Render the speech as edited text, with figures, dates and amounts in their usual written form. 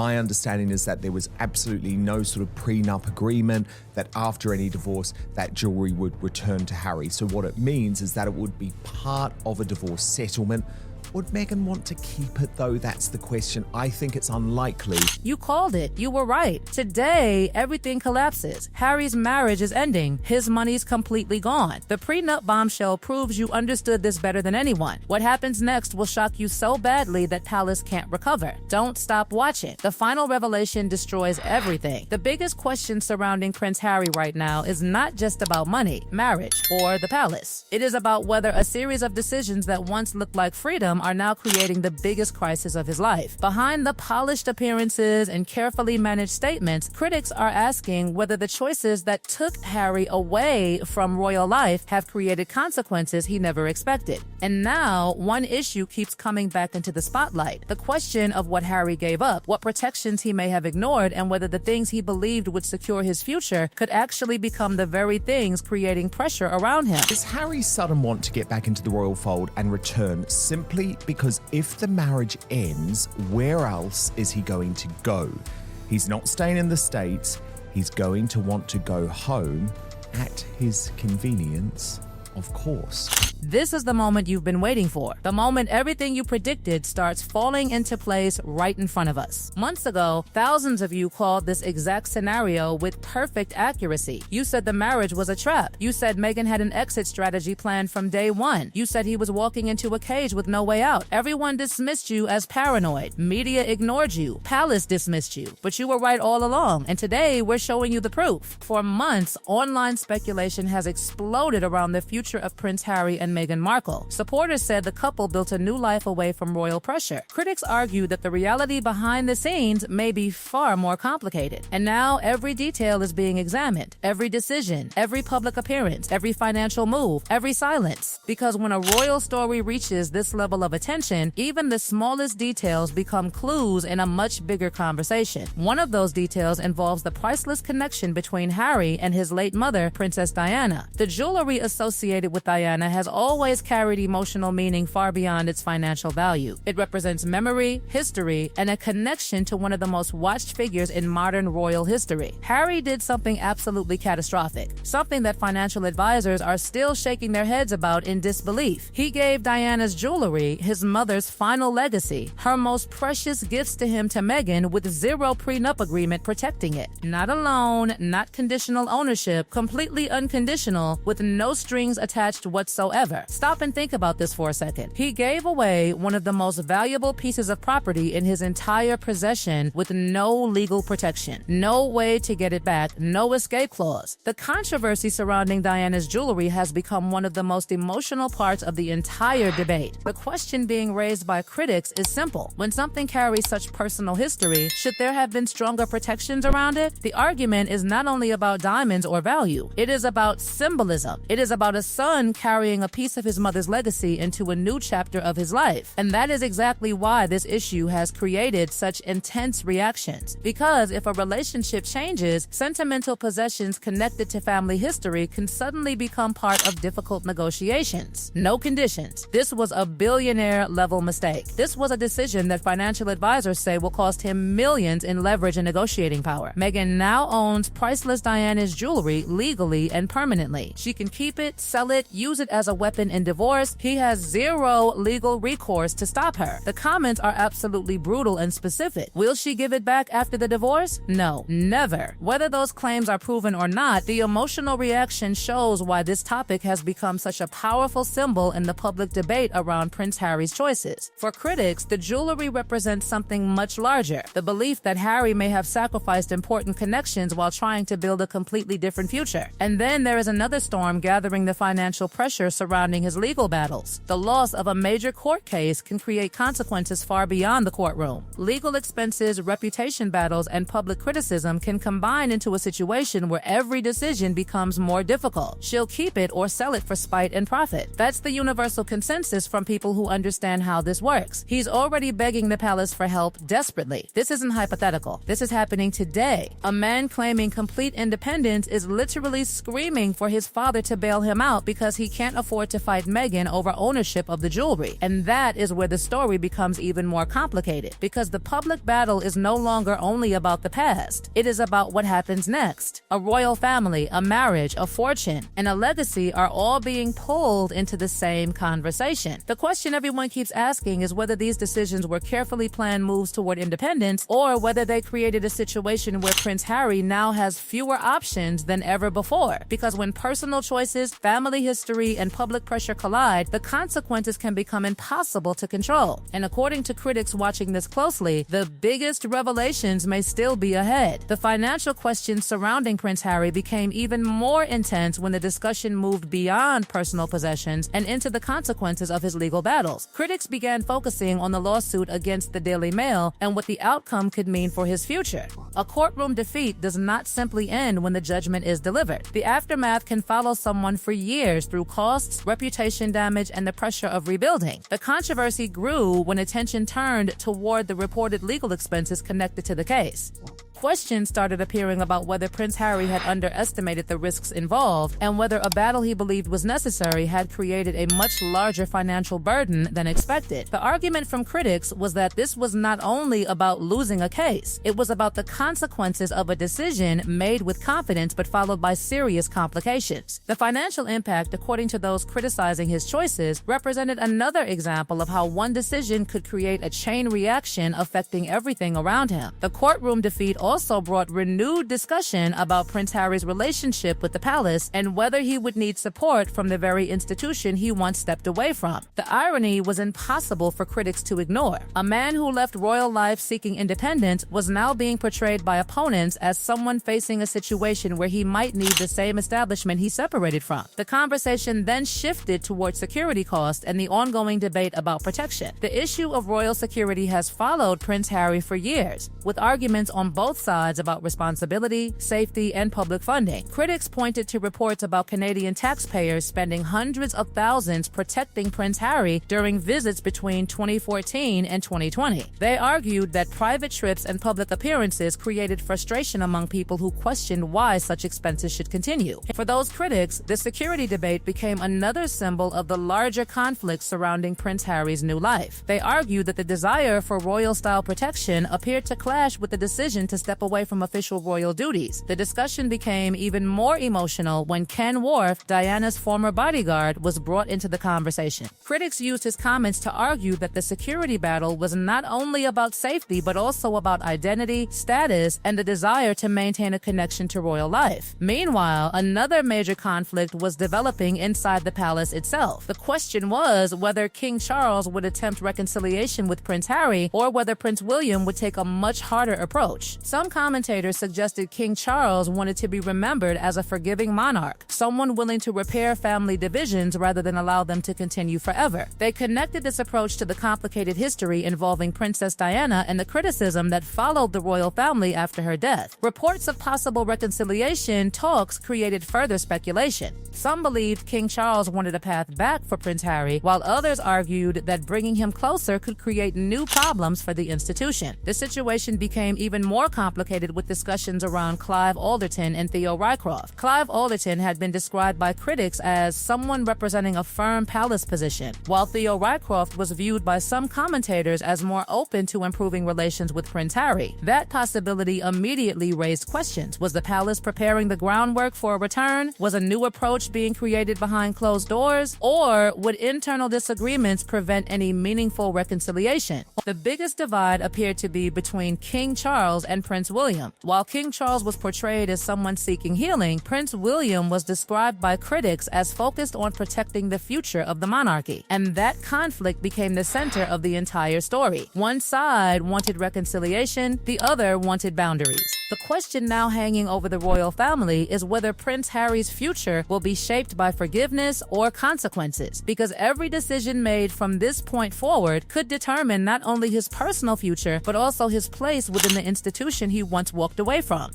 My understanding is that there was absolutely no sort of prenup agreement, that after any divorce, that jewelry would return to Harry. So what it means is that it would be part of a divorce settlement. Would Meghan want to keep it though? That's the question. I think it's unlikely. You called it. You were right. Today, everything collapses. Harry's marriage is ending. His money's completely gone. The prenup bombshell proves you understood this better than anyone. What happens next will shock you so badly that Palace can't recover. Don't stop watching. The final revelation destroys everything. The biggest question surrounding Prince Harry right now is not just about money, marriage, or the palace. It is about whether a series of decisions that once looked like freedom are now creating the biggest crisis of his life. Behind the polished appearances and carefully managed statements, critics are asking whether the choices that took Harry away from royal life have created consequences he never expected. And now, one issue keeps coming back into the spotlight: the question of what Harry gave up, what protections he may have ignored, and whether the things he believed would secure his future could actually become the very things creating pressure around him. Does Harry sudden want to get back into the royal fold and return simply because if the marriage ends, where else is he going to go? He's not staying in the States. He's going to want to go home at his convenience, of course. This is the moment you've been waiting for. The moment everything you predicted starts falling into place right in front of us. Months ago, thousands of you called this exact scenario with perfect accuracy. You said the marriage was a trap. You said Meghan had an exit strategy planned from day one. You said he was walking into a cage with no way out. Everyone dismissed you as paranoid. Media ignored you. Palace dismissed you. But you were right all along. And today, we're showing you the proof. For months, online speculation has exploded around the future of Prince Harry and Meghan Markle. Supporters said the couple built a new life away from royal pressure. Critics argue that the reality behind the scenes may be far more complicated. And now every detail is being examined. Every decision, every public appearance, every financial move, every silence. Because when a royal story reaches this level of attention, even the smallest details become clues in a much bigger conversation. One of those details involves the priceless connection between Harry and his late mother, Princess Diana. The jewelry associated with Diana has always carried emotional meaning far beyond its financial value. It represents memory, history, and a connection to one of the most watched figures in modern royal history. Harry did something absolutely catastrophic, something that financial advisors are still shaking their heads about in disbelief. He gave Diana's jewelry, his mother's final legacy, her most precious gifts to him to Meghan, with zero prenup agreement protecting it. Not a loan, not conditional ownership, completely unconditional, with no strings attached whatsoever. Stop and think about this for a second. He gave away one of the most valuable pieces of property in his entire possession with no legal protection, no way to get it back, no escape clause. The controversy surrounding Diana's jewelry has become one of the most emotional parts of the entire debate. The question being raised by critics is simple. When something carries such personal history, should there have been stronger protections around it? The argument is not only about diamonds or value. It is about symbolism. It is about a son carrying a piece of his mother's legacy into a new chapter of his life. And that is exactly why this issue has created such intense reactions. Because if a relationship changes, sentimental possessions connected to family history can suddenly become part of difficult negotiations. No conditions. This was a billionaire-level mistake. This was a decision that financial advisors say will cost him millions in leverage and negotiating power. Meghan now owns priceless Diana's jewelry legally and permanently. She can keep it, sell it, use it as a weapon in divorce. He has zero legal recourse to stop her. The comments are absolutely brutal and specific. Will she give it back after the divorce? No, never. Whether those claims are proven or not, the emotional reaction shows why this topic has become such a powerful symbol in the public debate around Prince Harry's choices. For critics, the jewelry represents something much larger, the belief that Harry may have sacrificed important connections while trying to build a completely different future. And then there is another storm gathering: the financial pressure surrounding his legal battles. The loss of a major court case can create consequences far beyond the courtroom. Legal expenses, reputation battles, and public criticism can combine into a situation where every decision becomes more difficult. She'll keep it or sell it for spite and profit. That's the universal consensus from people who understand how this works. He's already begging the palace for help desperately. This isn't hypothetical. This is happening today. A man claiming complete independence is literally screaming for his father to bail him out out because he can't afford to fight Meghan over ownership of the jewelry. And that is where the story becomes even more complicated, because the public battle is no longer only about the past. It is about what happens next. A royal family, a marriage, a fortune, and a legacy are all being pulled into the same conversation. The question everyone keeps asking is whether these decisions were carefully planned moves toward independence, or whether they created a situation where Prince Harry now has fewer options than ever before. Because when personal choices, family history, and public pressure collide, the consequences can become impossible to control. And according to critics watching this closely, the biggest revelations may still be ahead. The financial questions surrounding Prince Harry became even more intense when the discussion moved beyond personal possessions and into the consequences of his legal battles. Critics began focusing on the lawsuit against the Daily Mail and what the outcome could mean for his future. A courtroom defeat does not simply end when the judgment is delivered. The aftermath can follow someone for years through costs, reputation damage, and the pressure of rebuilding. The controversy grew when attention turned toward the reported legal expenses connected to the case. Questions started appearing about whether Prince Harry had underestimated the risks involved and whether a battle he believed was necessary had created a much larger financial burden than expected. The argument from critics was that this was not only about losing a case, it was about the consequences of a decision made with confidence but followed by serious complications. The financial impact, according to those criticizing his choices, represented another example of how one decision could create a chain reaction affecting everything around him. The courtroom defeat also brought renewed discussion about Prince Harry's relationship with the palace and whether he would need support from the very institution he once stepped away from. The irony was impossible for critics to ignore. A man who left royal life seeking independence was now being portrayed by opponents as someone facing a situation where he might need the same establishment he separated from. The conversation then shifted toward security costs and the ongoing debate about protection. The issue of royal security has followed Prince Harry for years, with arguments on both sides about responsibility, safety, and public funding. Critics pointed to reports about Canadian taxpayers spending hundreds of thousands protecting Prince Harry during visits between 2014 and 2020. They argued that private trips and public appearances created frustration among people who questioned why such expenses should continue. For those critics, the security debate became another symbol of the larger conflict surrounding Prince Harry's new life. They argued that the desire for royal-style protection appeared to clash with the decision to step away from official royal duties. The discussion became even more emotional when Ken Worth, Diana's former bodyguard, was brought into the conversation. Critics used his comments to argue that the security battle was not only about safety but also about identity, status, and the desire to maintain a connection to royal life. Meanwhile, another major conflict was developing inside the palace itself. The question was whether King Charles would attempt reconciliation with Prince Harry or whether Prince William would take a much harder approach. Some commentators suggested King Charles wanted to be remembered as a forgiving monarch, someone willing to repair family divisions rather than allow them to continue forever. They connected this approach to the complicated history involving Princess Diana and the criticism that followed the royal family after her death. Reports of possible reconciliation talks created further speculation. Some believed King Charles wanted a path back for Prince Harry, while others argued that bringing him closer could create new problems for the institution. The situation became even more complicated with discussions around Clive Alderton and Theo Rycroft. Clive Alderton had been described by critics as someone representing a firm palace position, while Theo Rycroft was viewed by some commentators as more open to improving relations with Prince Harry. That possibility immediately raised questions. Was the palace preparing the groundwork for a return? Was a new approach being created behind closed doors? Or would internal disagreements prevent any meaningful reconciliation? The biggest divide appeared to be between King Charles and Prince William. While King Charles was portrayed as someone seeking healing, Prince William was described by critics as focused on protecting the future of the monarchy. And that conflict became the center of the entire story. One side wanted reconciliation, the other wanted boundaries. The question now hanging over the royal family is whether Prince Harry's future will be shaped by forgiveness or consequences, because every decision made from this point forward could determine not only his personal future, but also his place within the institution he once walked away from.